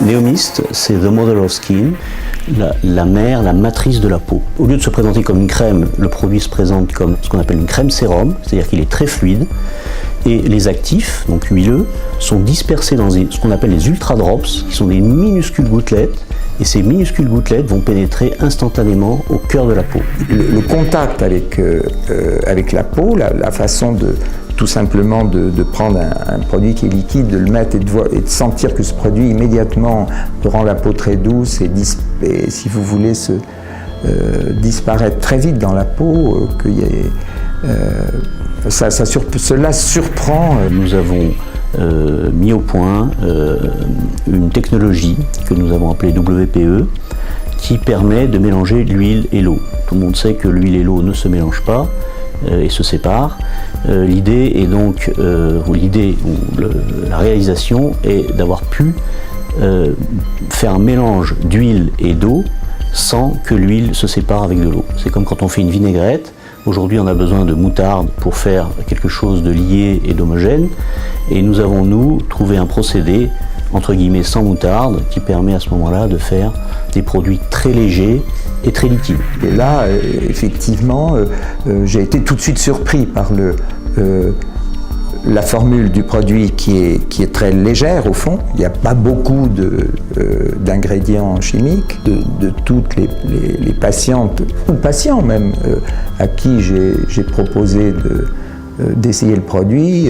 Neomist, c'est The Mother of Skin, la mère, la matrice de la peau. Au lieu de se présenter comme une crème, le produit se présente comme ce qu'on appelle une crème sérum, c'est-à-dire qu'il est très fluide. Et les actifs, donc huileux, sont dispersés dans ce qu'on appelle les ultra drops, qui sont des minuscules gouttelettes. Et ces minuscules gouttelettes vont pénétrer instantanément au cœur de la peau. Le contact avec la peau, la façon de tout simplement de prendre un produit qui est liquide, de le mettre et de sentir que ce produit immédiatement rend la peau très douce et si vous voulez, disparaître très vite dans la peau, cela surprend. Nous avons mis au point une technologie que nous avons appelée WPE qui permet de mélanger l'huile et l'eau. Tout le monde sait que l'huile et l'eau ne se mélangent pas et se séparent. L'idée est donc, la réalisation est d'avoir pu faire un mélange d'huile et d'eau sans que l'huile se sépare avec de l'eau. C'est comme quand on fait une vinaigrette. Aujourd'hui, on a besoin de moutarde pour faire quelque chose de lié et d'homogène. Et nous avons, nous, trouvé un procédé, entre guillemets, sans moutarde, qui permet à ce moment-là de faire des produits très légers et très liquides. Et là, effectivement, j'ai été tout de suite surpris par la formule du produit qui est très légère au fond. Il n'y a pas beaucoup d'ingrédients chimiques. De toutes les patientes, ou patients même, à qui j'ai proposé d'essayer le produit,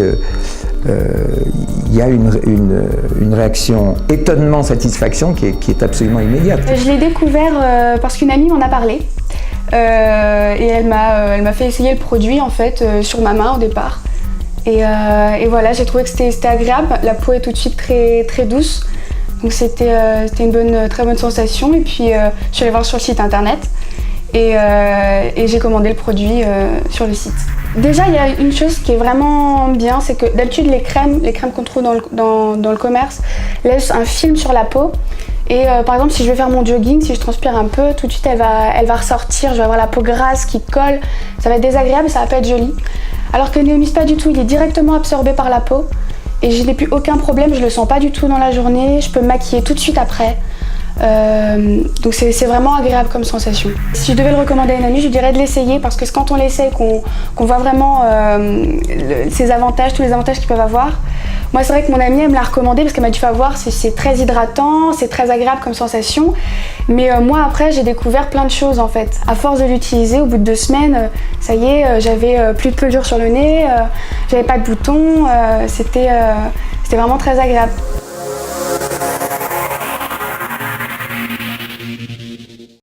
il y a une réaction étonnement-satisfaction qui est absolument immédiate. Je l'ai découvert parce qu'une amie m'en a parlé. Et elle m'a fait essayer le produit en fait sur ma main au départ. Et voilà, j'ai trouvé que c'était agréable. La peau est tout de suite très, très douce. Donc c'était une très bonne sensation. Et puis je suis allée voir sur le site internet et j'ai commandé le produit sur le site. Déjà, il y a une chose qui est vraiment bien, c'est que d'habitude les crèmes qu'on trouve dans le commerce laissent un film sur la peau. Et par exemple, si je vais faire mon jogging, si je transpire un peu, tout de suite elle va ressortir, je vais avoir la peau grasse qui colle, ça va être désagréable, ça va pas être joli. Alors que Neomist, pas du tout, il est directement absorbé par la peau et je n'ai plus aucun problème, je le sens pas du tout dans la journée, je peux me maquiller tout de suite après. Donc c'est vraiment agréable comme sensation. Si je devais le recommander à une amie, je lui dirais de l'essayer parce que c'est quand on l'essaye qu'on voit vraiment ses avantages, tous les avantages qu'ils peuvent avoir. Moi c'est vrai que mon amie elle me l'a recommandé parce qu'elle m'a dit faut voir, c'est très hydratant, c'est très agréable comme sensation. Mais moi après j'ai découvert plein de choses en fait. À force de l'utiliser, au bout de 2 semaines, ça y est, j'avais plus de pelure sur le nez, j'avais pas de boutons, c'était vraiment très agréable.